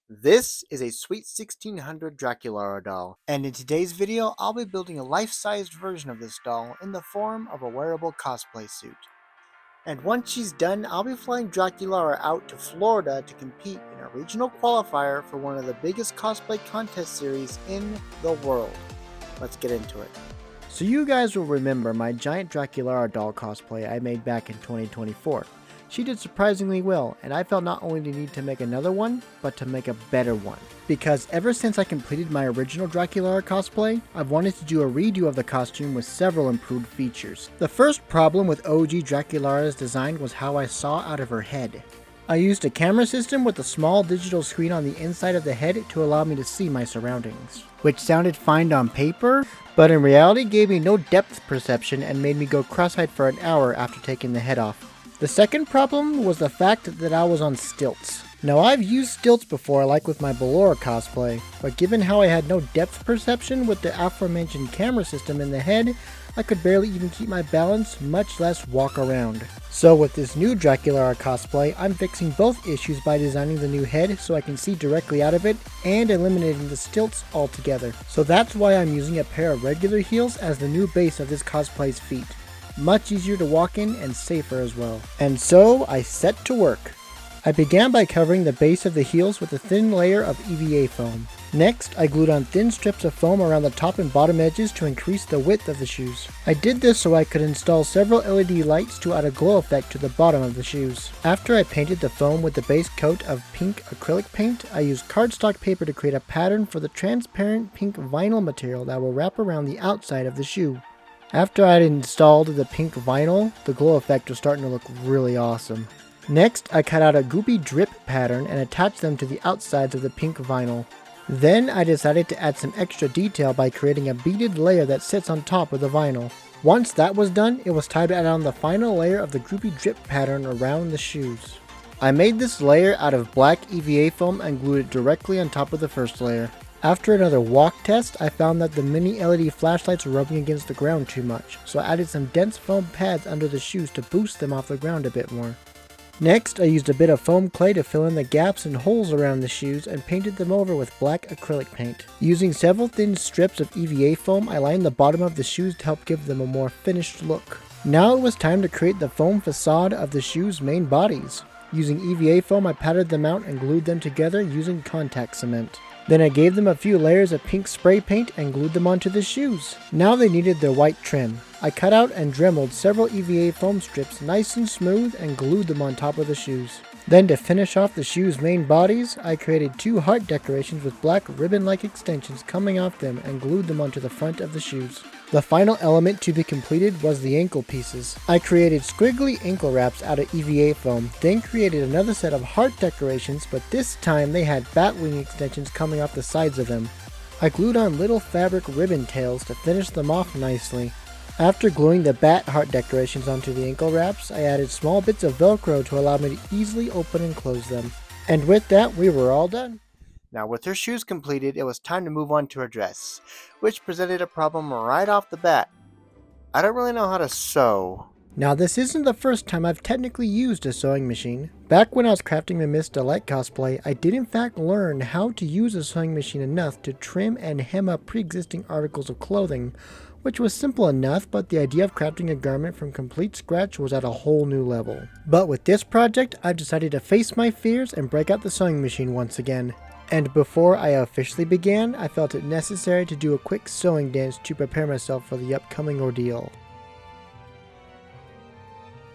This is a sweet 1600 Draculaura doll, and in today's video I'll be building a life-sized version of this doll in the form of a wearable cosplay suit. And once she's done, I'll be flying Draculaura out to Florida to compete in a regional qualifier for one of the biggest cosplay contest series in the world. Let's get into it. So you guys will remember my giant Draculaura doll cosplay I made back in 2024. She did surprisingly well, and I felt not only the need to make another one, but to make a better one. Because ever since I completed my original Draculaura cosplay, I've wanted to do a redo of the costume with several improved features. The first problem with OG Draculaura's design was how I saw out of her head. I used a camera system with a small digital screen on the inside of the head to allow me to see my surroundings, which sounded fine on paper, but in reality gave me no depth perception and made me go cross-eyed for an hour after taking the head off. The second problem was the fact that I was on stilts. Now I've used stilts before, like with my Ballora cosplay, but given how I had no depth perception with the aforementioned camera system in the head, I could barely even keep my balance, much less walk around. So with this new Draculaura cosplay, I'm fixing both issues by designing the new head so I can see directly out of it, and eliminating the stilts altogether. So that's why I'm using a pair of regular heels as the new base of this cosplay's feet. Much easier to walk in and safer as well. And so I set to work. I began by covering the base of the heels with a thin layer of EVA foam. Next, I glued on thin strips of foam around the top and bottom edges to increase the width of the shoes. I did this so I could install several LED lights to add a glow effect to the bottom of the shoes. After I painted the foam with the base coat of pink acrylic paint, I used cardstock paper to create a pattern for the transparent pink vinyl material that will wrap around the outside of the shoe. After I had installed the pink vinyl, the glow effect was starting to look really awesome. Next, I cut out a goopy drip pattern and attached them to the outsides of the pink vinyl. Then I decided to add some extra detail by creating a beaded layer that sits on top of the vinyl. Once that was done, it was time to add on the final layer of the goopy drip pattern around the shoes. I made this layer out of black EVA foam and glued it directly on top of the first layer. After another walk test, I found that the mini LED flashlights were rubbing against the ground too much, so I added some dense foam pads under the shoes to boost them off the ground a bit more. Next, I used a bit of foam clay to fill in the gaps and holes around the shoes and painted them over with black acrylic paint. Using several thin strips of EVA foam, I lined the bottom of the shoes to help give them a more finished look. Now it was time to create the foam facade of the shoes' main bodies. Using EVA foam, I patted them out and glued them together using contact cement. Then I gave them a few layers of pink spray paint and glued them onto the shoes. Now they needed their white trim. I cut out and dremeled several EVA foam strips nice and smooth and glued them on top of the shoes. Then to finish off the shoes' main bodies, I created two heart decorations with black ribbon-like extensions coming off them and glued them onto the front of the shoes. The final element to be completed was the ankle pieces. I created squiggly ankle wraps out of EVA foam, then created another set of heart decorations, but this time they had bat wing extensions coming off the sides of them. I glued on little fabric ribbon tails to finish them off nicely. After gluing the bat heart decorations onto the ankle wraps, I added small bits of Velcro to allow me to easily open and close them. And with that, we were all done. Now with her shoes completed, it was time to move on to her dress, which presented a problem right off the bat. I don't really know how to sew. Now this isn't the first time I've technically used a sewing machine. Back when I was crafting the Miss Delight cosplay, I did in fact learn how to use a sewing machine enough to trim and hem up pre-existing articles of clothing, which was simple enough, but the idea of crafting a garment from complete scratch was at a whole new level. But with this project, I've decided to face my fears and break out the sewing machine once again. And before I officially began, I felt it necessary to do a quick sewing dance to prepare myself for the upcoming ordeal.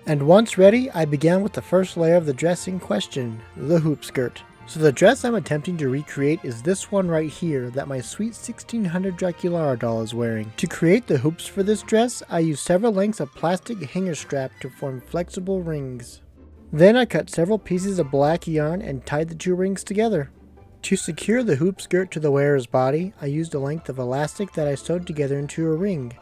And once ready, I began with the first layer of the dress in question, the hoop skirt. So the dress I'm attempting to recreate is this one right here that my sweet 1600 Draculaura doll is wearing. To create the hoops for this dress, I used several lengths of plastic hanger strap to form flexible rings. Then I cut several pieces of black yarn and tied the two rings together. To secure the hoop skirt to the wearer's body, I used a length of elastic that I sewed together into a ring.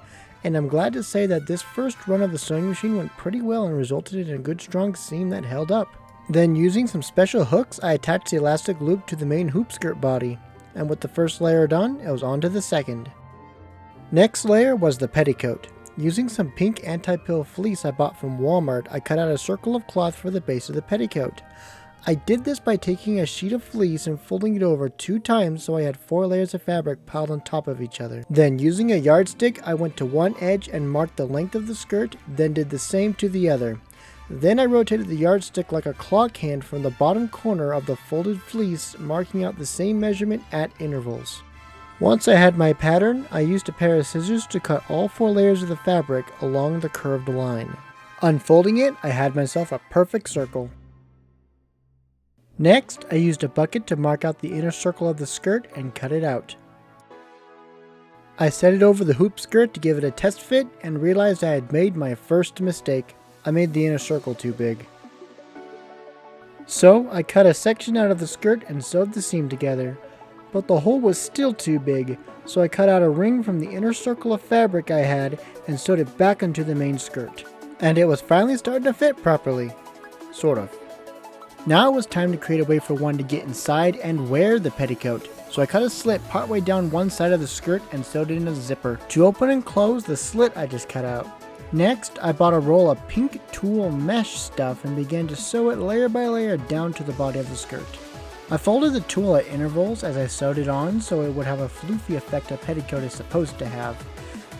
And I'm glad to say that this first run of the sewing machine went pretty well and resulted in a good strong seam that held up. Then using some special hooks, I attached the elastic loop to the main hoop skirt body. And with the first layer done, it was on to the second. Next layer was the petticoat. Using some pink anti-pill fleece I bought from Walmart, I cut out a circle of cloth for the base of the petticoat. I did this by taking a sheet of fleece and folding it over 2 times so I had 4 layers of fabric piled on top of each other. Then using a yardstick, I went to one edge and marked the length of the skirt, then did the same to the other. Then I rotated the yardstick like a clock hand from the bottom corner of the folded fleece, marking out the same measurement at intervals. Once I had my pattern, I used a pair of scissors to cut all 4 layers of the fabric along the curved line. Unfolding it, I had myself a perfect circle. Next, I used a bucket to mark out the inner circle of the skirt and cut it out. I set it over the hoop skirt to give it a test fit and realized I had made my first mistake. I made the inner circle too big. So I cut a section out of the skirt and sewed the seam together. But the hole was still too big, so I cut out a ring from the inner circle of fabric I had and sewed it back onto the main skirt. And it was finally starting to fit properly. Sort of. Now it was time to create a way for one to get inside and wear the petticoat. So I cut a slit partway down one side of the skirt and sewed it in a zipper to open and close the slit I just cut out. Next, I bought a roll of pink tulle mesh stuff and began to sew it layer by layer down to the body of the skirt. I folded the tulle at intervals as I sewed it on so it would have a floofy effect a petticoat is supposed to have.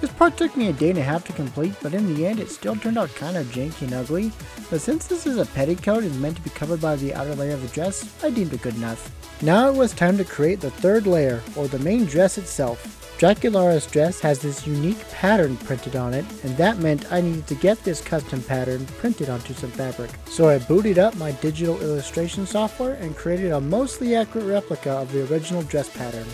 This part took me a day and a half to complete, but in the end it still turned out kinda janky and ugly, but since this is a petticoat and meant to be covered by the outer layer of the dress, I deemed it good enough. Now it was time to create the third layer, or the main dress itself. Draculaura's dress has this unique pattern printed on it, and that meant I needed to get this custom pattern printed onto some fabric. So I booted up my digital illustration software and created a mostly accurate replica of the original dress pattern.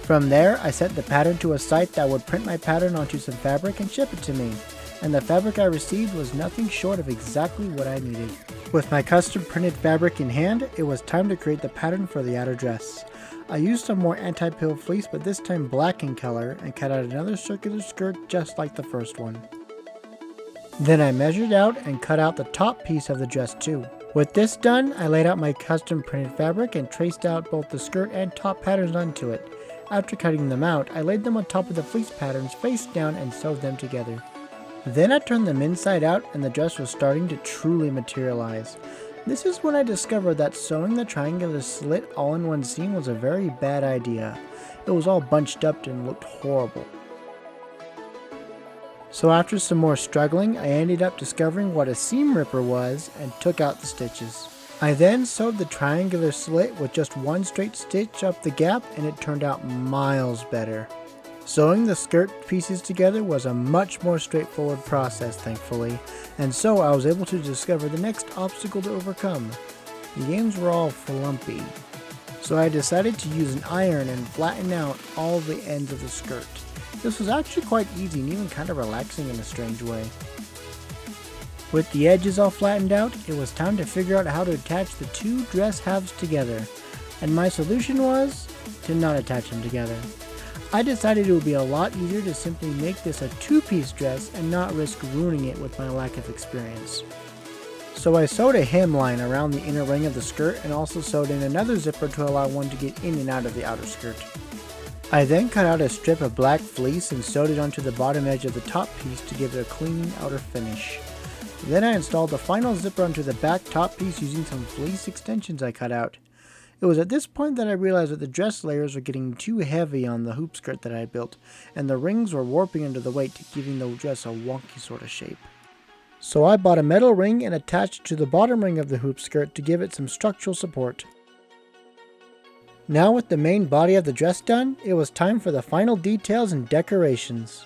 From there, I sent the pattern to a site that would print my pattern onto some fabric and ship it to me, and the fabric I received was nothing short of exactly what I needed. With my custom printed fabric in hand, it was time to create the pattern for the outer dress. I used some more anti-pill fleece, but this time black in color, and cut out another circular skirt just like the first one. Then I measured out and cut out the top piece of the dress too. With this done, I laid out my custom printed fabric and traced out both the skirt and top patterns onto it. After cutting them out, I laid them on top of the fleece patterns face down and sewed them together. Then I turned them inside out and the dress was starting to truly materialize. This is when I discovered that sewing the triangular slit all in one seam was a very bad idea. It was all bunched up and looked horrible. So after some more struggling, I ended up discovering what a seam ripper was and took out the stitches. I then sewed the triangular slit with just one straight stitch up the gap and it turned out miles better. Sewing the skirt pieces together was a much more straightforward process, thankfully, and so I was able to discover the next obstacle to overcome. The ends were all flumpy, so I decided to use an iron and flatten out all the ends of the skirt. This was actually quite easy and even kind of relaxing in a strange way. With the edges all flattened out, it was time to figure out how to attach the two dress halves together, and my solution was to not attach them together. I decided it would be a lot easier to simply make this a two-piece dress and not risk ruining it with my lack of experience. So I sewed a hemline around the inner ring of the skirt and also sewed in another zipper to allow one to get in and out of the outer skirt. I then cut out a strip of black fleece and sewed it onto the bottom edge of the top piece to give it a clean outer finish. Then I installed the final zipper onto the back top piece using some fleece extensions I cut out. It was at this point that I realized that the dress layers were getting too heavy on the hoop skirt that I had built, and the rings were warping under the weight, giving the dress a wonky sort of shape. So I bought a metal ring and attached it to the bottom ring of the hoop skirt to give it some structural support. Now with the main body of the dress done, it was time for the final details and decorations.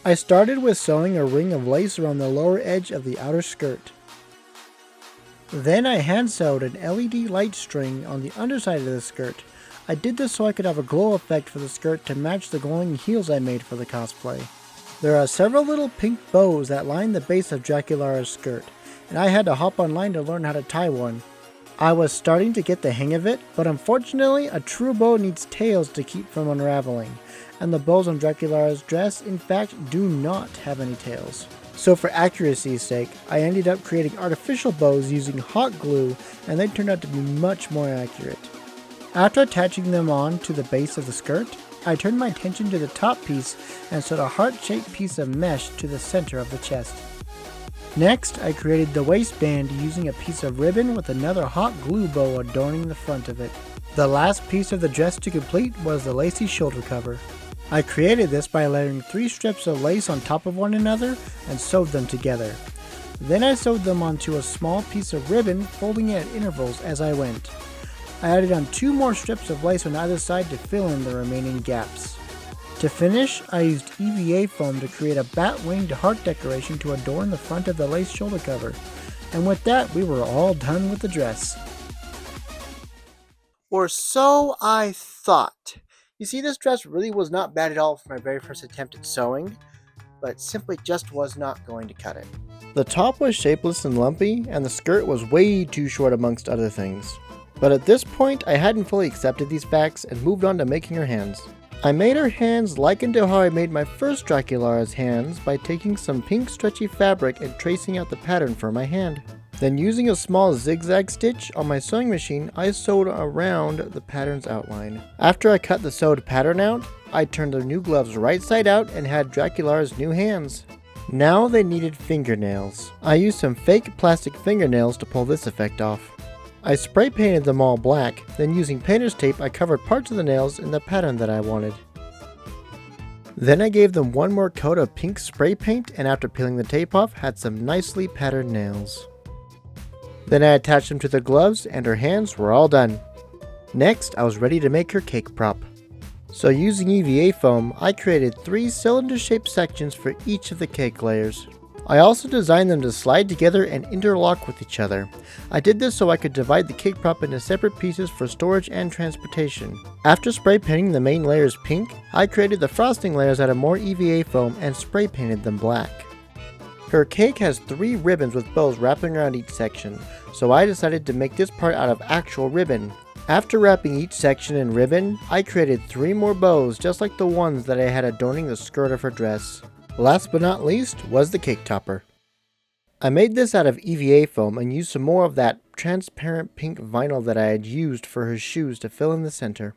I started with sewing a ring of lace around the lower edge of the outer skirt. Then I hand sewed an LED light string on the underside of the skirt. I did this so I could have a glow effect for the skirt to match the glowing heels I made for the cosplay. There are several little pink bows that line the base of Draculaura's skirt, and I had to hop online to learn how to tie one. I was starting to get the hang of it, but unfortunately a true bow needs tails to keep from unraveling, and the bows on Draculaura's dress in fact do not have any tails. So for accuracy's sake, I ended up creating artificial bows using hot glue, and they turned out to be much more accurate. After attaching them on to the base of the skirt, I turned my attention to the top piece and sewed a heart-shaped piece of mesh to the center of the chest. Next, I created the waistband using a piece of ribbon with another hot glue bow adorning the front of it. The last piece of the dress to complete was the lacy shoulder cover. I created this by layering 3 strips of lace on top of one another and sewed them together. Then I sewed them onto a small piece of ribbon, folding it at intervals as I went. I added on 2 more strips of lace on either side to fill in the remaining gaps. To finish, I used EVA foam to create a bat-winged heart decoration to adorn the front of the lace shoulder cover. And with that, we were all done with the dress. Or so I thought. You see, this dress really was not bad at all for my very first attempt at sewing, but simply just was not going to cut it. The top was shapeless and lumpy, and the skirt was way too short amongst other things. But at this point, I hadn't fully accepted these facts and moved on to making her hands. I made her hands likened to how I made my first Draculaura's hands by taking some pink stretchy fabric and tracing out the pattern for my hand. Then using a small zigzag stitch on my sewing machine, I sewed around the pattern's outline. After I cut the sewed pattern out, I turned the new gloves right side out and had Draculaura's new hands. Now they needed fingernails. I used some fake plastic fingernails to pull this effect off. I spray painted them all black, then using painter's tape I covered parts of the nails in the pattern that I wanted. Then I gave them one more coat of pink spray paint, and after peeling the tape off, had some nicely patterned nails. Then I attached them to the gloves and her hands were all done. Next, I was ready to make her cake prop. So using EVA foam, I created 3 cylinder-shaped sections for each of the cake layers. I also designed them to slide together and interlock with each other. I did this so I could divide the cake prop into separate pieces for storage and transportation. After spray painting the main layers pink, I created the frosting layers out of more EVA foam and spray painted them black. Her cake has 3 ribbons with bows wrapping around each section, so I decided to make this part out of actual ribbon. After wrapping each section in ribbon, I created 3 more bows just like the ones that I had adorning the skirt of her dress. Last but not least was the cake topper. I made this out of EVA foam and used some more of that transparent pink vinyl that I had used for her shoes to fill in the center.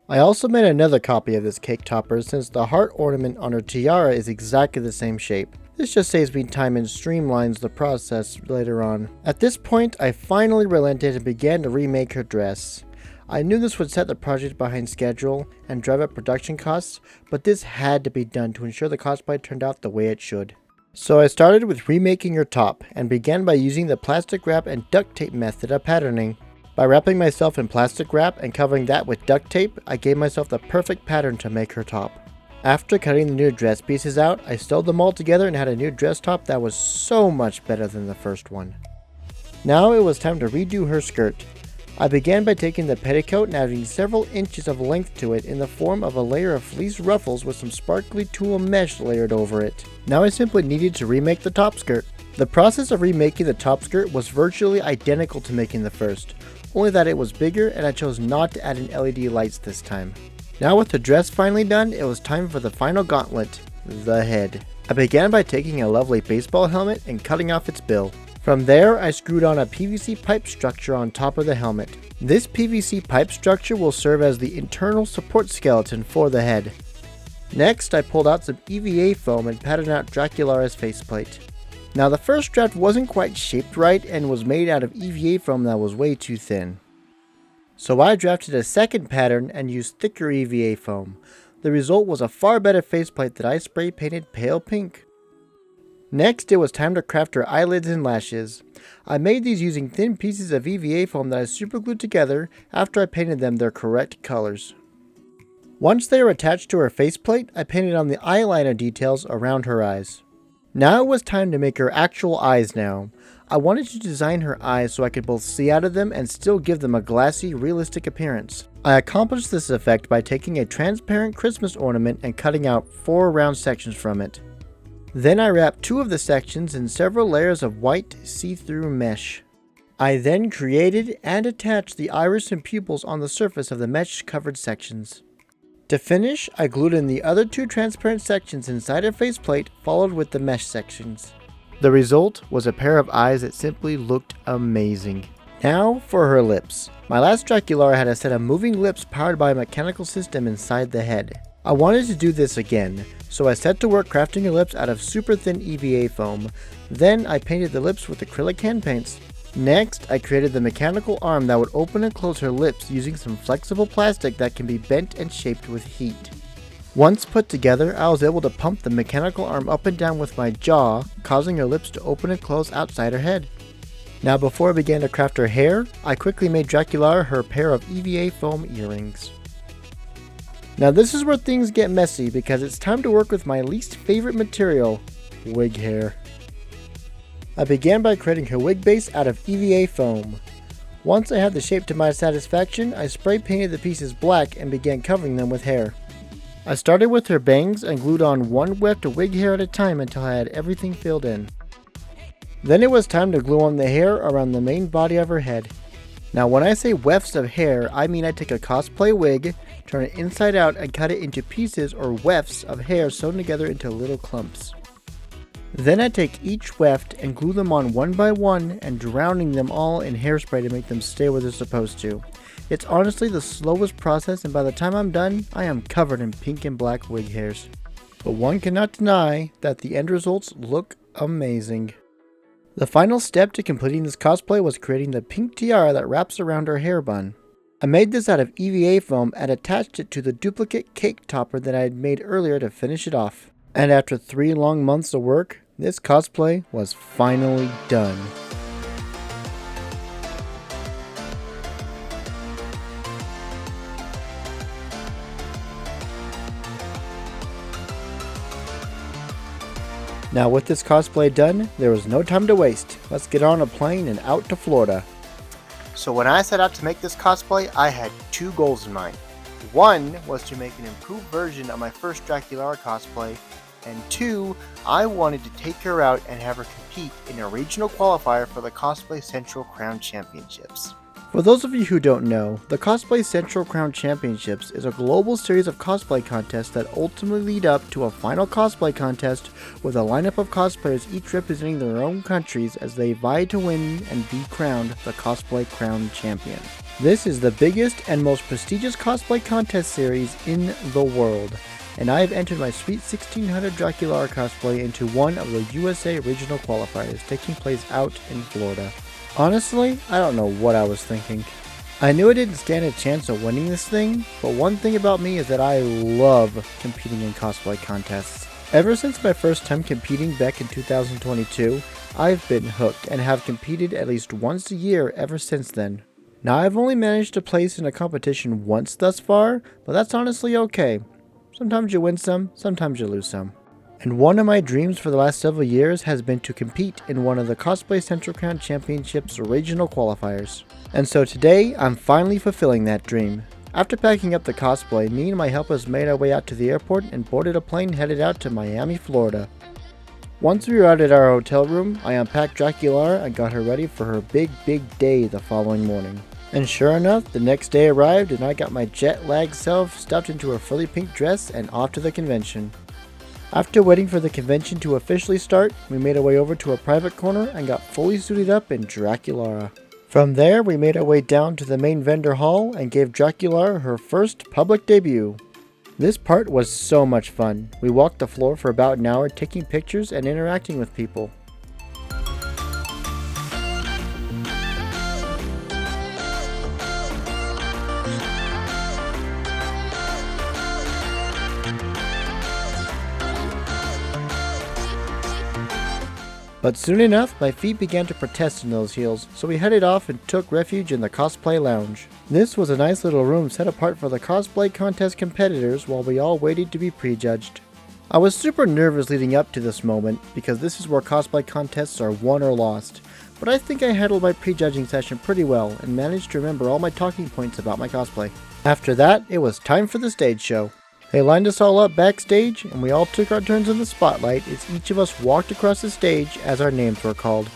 I also made another copy of this cake topper since the heart ornament on her tiara is exactly the same shape. This just saves me time and streamlines the process later on. At this point, I finally relented and began to remake her dress. I knew this would set the project behind schedule and drive up production costs, but this had to be done to ensure the cosplay turned out the way it should. So I started with remaking her top and began by using the plastic wrap and duct tape method of patterning. By wrapping myself in plastic wrap and covering that with duct tape, I gave myself the perfect pattern to make her top. After cutting the new dress pieces out, I sewed them all together and had a new dress top that was so much better than the first one. Now it was time to redo her skirt. I began by taking the petticoat and adding several inches of length to it in the form of a layer of fleece ruffles with some sparkly tulle mesh layered over it. Now I simply needed to remake the top skirt. The process of remaking the top skirt was virtually identical to making the first, only that it was bigger and I chose not to add in LED lights this time. Now with the dress finally done, it was time for the final gauntlet, the head. I began by taking a lovely baseball helmet and cutting off its bill. From there, I screwed on a PVC pipe structure on top of the helmet. This PVC pipe structure will serve as the internal support skeleton for the head. Next, I pulled out some EVA foam and patterned out Draculaura's faceplate. Now the first draft wasn't quite shaped right and was made out of EVA foam that was way too thin. So I drafted a second pattern and used thicker EVA foam. The result was a far better faceplate that I spray painted pale pink. Next, it was time to craft her eyelids and lashes. I made these using thin pieces of EVA foam that I superglued together after I painted them their correct colors. Once they were attached to her faceplate, I painted on the eyeliner details around her eyes. Now it was time to make her actual eyes now. I wanted to design her eyes so I could both see out of them and still give them a glassy, realistic appearance. I accomplished this effect by taking a transparent Christmas ornament and cutting out 4 round sections from it. Then I wrapped 2 of the sections in several layers of white see-through mesh. I then created and attached the iris and pupils on the surface of the mesh-covered sections. To finish, I glued in the other 2 transparent sections inside her faceplate, followed with the mesh sections. The result was a pair of eyes that simply looked amazing. Now for her lips. My last Draculaura had a set of moving lips powered by a mechanical system inside the head. I wanted to do this again, so I set to work crafting her lips out of super thin EVA foam. Then I painted the lips with acrylic hand paints. Next, I created the mechanical arm that would open and close her lips using some flexible plastic that can be bent and shaped with heat. Once put together, I was able to pump the mechanical arm up and down with my jaw, causing her lips to open and close outside her head. Now before I began to craft her hair, I quickly made Draculaura her pair of EVA foam earrings. Now this is where things get messy because it's time to work with my least favorite material, wig hair. I began by creating her wig base out of EVA foam. Once I had the shape to my satisfaction, I spray painted the pieces black and began covering them with hair. I started with her bangs and glued on one weft of wig hair at a time until I had everything filled in. Then it was time to glue on the hair around the main body of her head. Now when I say wefts of hair, I mean I take a cosplay wig, turn it inside out and cut it into pieces or wefts of hair sewn together into little clumps. Then I take each weft and glue them on one by one and drowning them all in hairspray to make them stay where they're supposed to. It's honestly the slowest process, and by the time I'm done, I am covered in pink and black wig hairs. But one cannot deny that the end results look amazing. The final step to completing this cosplay was creating the pink tiara that wraps around her hair bun. I made this out of EVA foam and attached it to the duplicate cake topper that I had made earlier to finish it off. And after 3 long months of work, this cosplay was finally done. Now with this cosplay done, there was no time to waste. Let's get on a plane and out to Florida. So when I set out to make this cosplay, I had 2 goals in mind. One was to make an improved version of my first Draculaura cosplay, and 2, I wanted to take her out and have her compete in a regional qualifier for the Cosplay Central Crown Championships. For those of you who don't know, the Cosplay Central Crown Championships is a global series of cosplay contests that ultimately lead up to a final cosplay contest with a lineup of cosplayers each representing their own countries as they vie to win and be crowned the Cosplay Crown Champion. This is the biggest and most prestigious cosplay contest series in the world, and I have entered my sweet 1600 Draculaura cosplay into one of the USA regional qualifiers taking place out in Florida. Honestly, I don't know what I was thinking. I knew I didn't stand a chance of winning this thing, but one thing about me is that I love competing in cosplay contests. Ever since my first time competing back in 2022, I've been hooked and have competed at least once a year ever since then. Now I've only managed to place in a competition once thus far, but that's honestly okay. Sometimes you win some, sometimes you lose some. And one of my dreams for the last several years has been to compete in one of the Cosplay Central Crown Championships regional qualifiers. And so today, I'm finally fulfilling that dream. After packing up the cosplay, me and my helpers made our way out to the airport and boarded a plane headed out to Miami, Florida. Once we were out at our hotel room, I unpacked Draculaura and got her ready for her big day the following morning. And sure enough, the next day arrived and I got my jet-lagged self stuffed into a frilly pink dress and off to the convention. After waiting for the convention to officially start, we made our way over to a private corner and got fully suited up in Draculaura. From there, we made our way down to the main vendor hall and gave Draculaura her first public debut. This part was so much fun. We walked the floor for about an hour taking pictures and interacting with people. But soon enough, my feet began to protest in those heels, so we headed off and took refuge in the cosplay lounge. This was a nice little room set apart for the cosplay contest competitors while we all waited to be prejudged. I was super nervous leading up to this moment because this is where cosplay contests are won or lost, but I think I handled my prejudging session pretty well and managed to remember all my talking points about my cosplay. After that, it was time for the stage show. They lined us all up backstage, and we all took our turns in the spotlight as each of us walked across the stage as our names were called.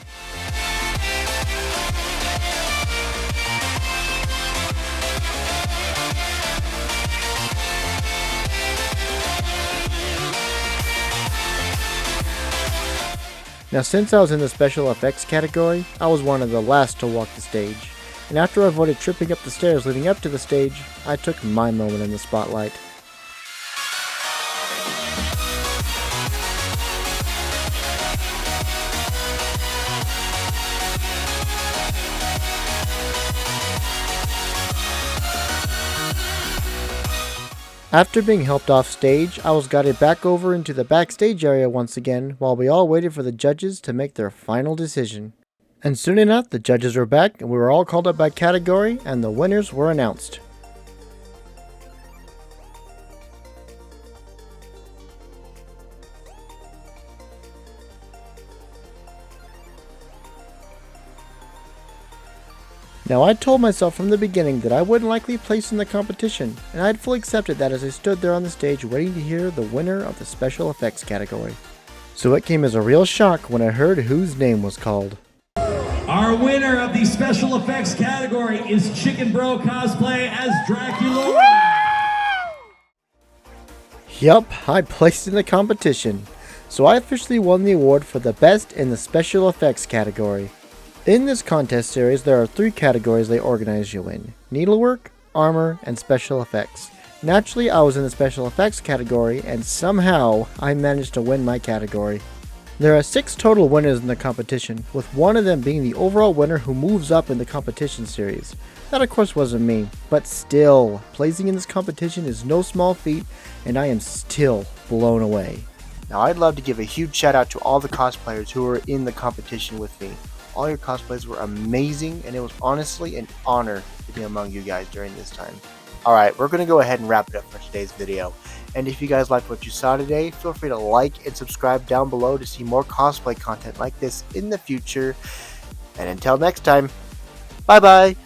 Now since I was in the special effects category, I was one of the last to walk the stage, and after I avoided tripping up the stairs leading up to the stage, I took my moment in the spotlight. After being helped off stage, I was guided back over into the backstage area once again while we all waited for the judges to make their final decision. And soon enough, the judges were back and we were all called up by category and the winners were announced. Now, I told myself from the beginning that I wouldn't likely place in the competition, and I had fully accepted that as I stood there on the stage waiting to hear the winner of the special effects category. So it came as a real shock when I heard whose name was called. Our winner of the special effects category is Chicken Bro Cosplay as Draculaura. Yup, I placed in the competition, so I officially won the award for the best in the special effects category. In this contest series, there are 3 categories they organize you in: needlework, armor, and special effects. Naturally, I was in the special effects category, and somehow I managed to win my category. There are 6 total winners in the competition, with one of them being the overall winner who moves up in the competition series. That of course wasn't me, but still, placing in this competition is no small feat, and I am still blown away. Now, I'd love to give a huge shout out to all the cosplayers who were in the competition with me. All your cosplays were amazing, and it was honestly an honor to be among you guys during this time. Alright, we're going to go ahead and wrap it up for today's video. And if you guys liked what you saw today, feel free to like and subscribe down below to see more cosplay content like this in the future. And until next time, bye bye!